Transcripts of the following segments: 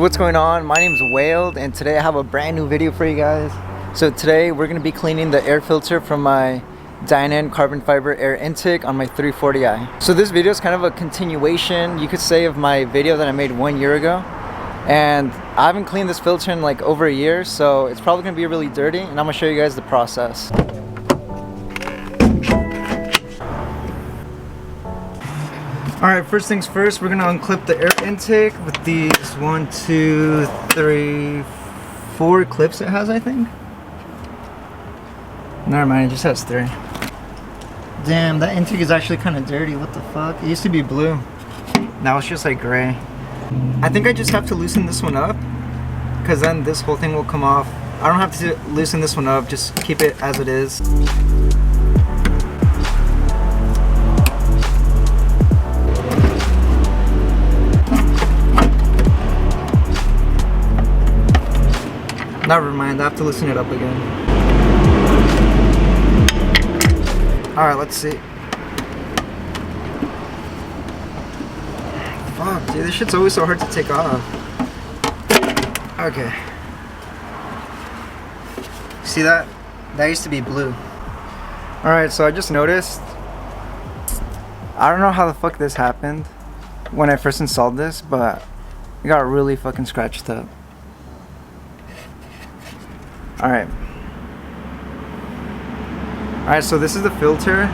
So what's going on? My name is Wailed, and today I have a brand new video for you guys. So today we're going to be cleaning the air filter from my Dinan carbon fiber air intake on my 340i. So this video is kind of a continuation, you could say, of my video that I made 1 year ago. And I haven't cleaned this filter in like over a year, so it's probably going to be really dirty, and I'm going to show you guys the process. Alright, first things first, we're going to unclip the air intake with these 1, 2, 3, 4 clips it has, I think. Never mind, it just has 3. Damn, that intake is actually kind of dirty, what the fuck? It used to be blue. Now it's just like gray. I think I just have to loosen this one up, because then this whole thing will come off. I don't have to loosen this one up, just keep it as it is. Never mind, I have to loosen it up again. Alright, let's see. Fuck, dude, this shit's always so hard to take off. Okay. See that? That used to be blue. Alright, so I just noticed. I don't know how the fuck this happened when I first installed this, but it got really fucking scratched up. Alright. Alright, so this is the filter.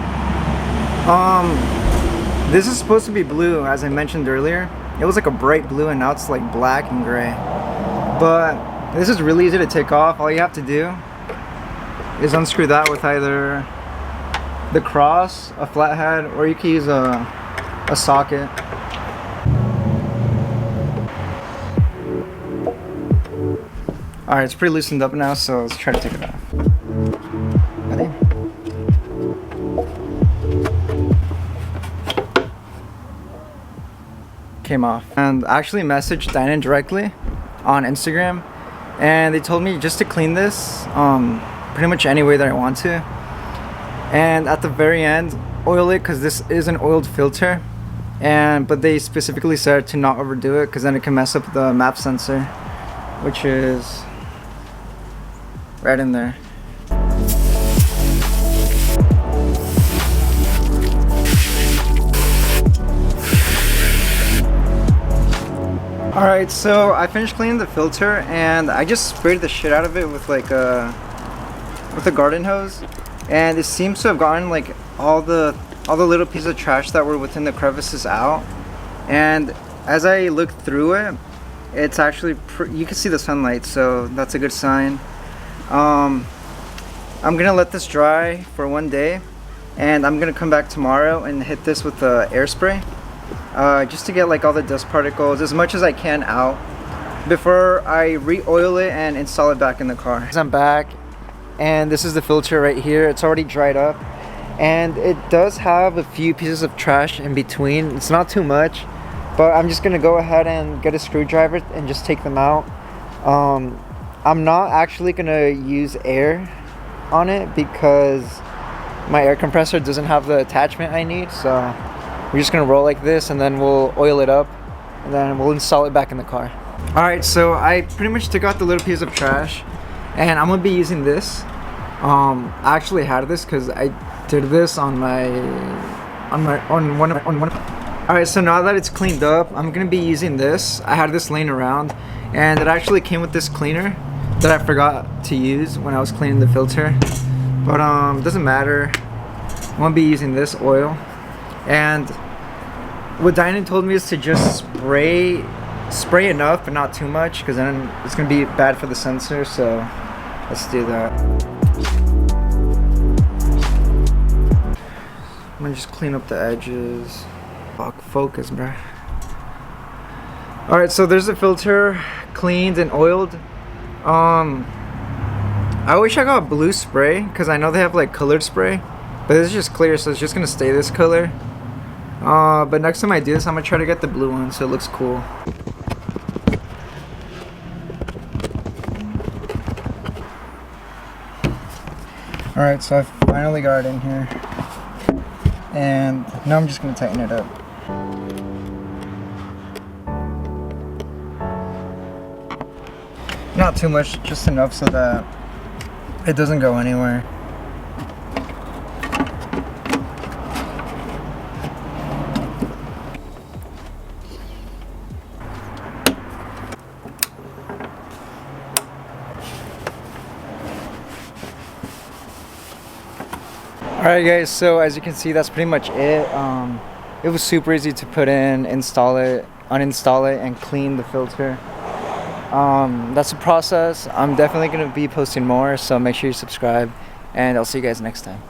This is supposed to be blue, as I mentioned earlier. It was like a bright blue, and now it's like black and gray. But this is really easy to take off. All you have to do is unscrew that with either the cross, a flathead, or you can use a socket. Alright, it's pretty loosened up now, so let's try to take it off. Ready? Came off. And I actually messaged Dinan directly on Instagram, and they told me just to clean this pretty much any way that I want to. And at the very end, oil it, because this is an oiled filter. But they specifically said to not overdo it, because then it can mess up the map sensor, which is right in there. Alright, so I finished cleaning the filter, and I just sprayed the shit out of it with like a garden hose, and it seems to have gotten like all the little pieces of trash that were within the crevices out. And as I looked through it, it's actually you can see the sunlight, so that's a good sign. I'm gonna let this dry for 1 day, and I'm gonna come back tomorrow and hit this with the air spray, just to get like all the dust particles as much as I can out before I re-oil it and install it back in the car. I'm back, and this is the filter right here. It's already dried up, and it does have a few pieces of trash in between. It's not too much, but I'm just gonna go ahead and get a screwdriver and just take them out. I'm not actually gonna use air on it because my air compressor doesn't have the attachment I need, so we're just gonna roll like this, and then we'll oil it up, and then we'll install it back in the car. Alright, so I pretty much took out the little piece of trash, and I'm gonna be using this. I actually had this because I did this on one. Alright, so now that it's cleaned up, I'm gonna be using this. I had this laying around, and it actually came with this cleaner that I forgot to use when I was cleaning the filter. But it doesn't matter. I'm gonna be using this oil. And what Dinan told me is to just spray enough but not too much, because then it's gonna be bad for the sensor. So let's do that. I'm gonna just clean up the edges. Fuck, focus, bruh. Alright, so there's the filter cleaned and oiled. I wish I got blue spray, because I know they have like colored spray, but this is just clear, so it's just gonna stay this color. But next time I do this, I'm gonna try to get the blue one so it looks cool. Alright, so I finally got it in here, and now I'm just gonna tighten it up. Not too much, just enough so that it doesn't go anywhere. Alright guys, so as you can see, that's pretty much it. It was super easy to put in, install it, uninstall it, and clean the filter. That's the process. I'm definitely going to be posting more, so make sure you subscribe, and I'll see you guys next time.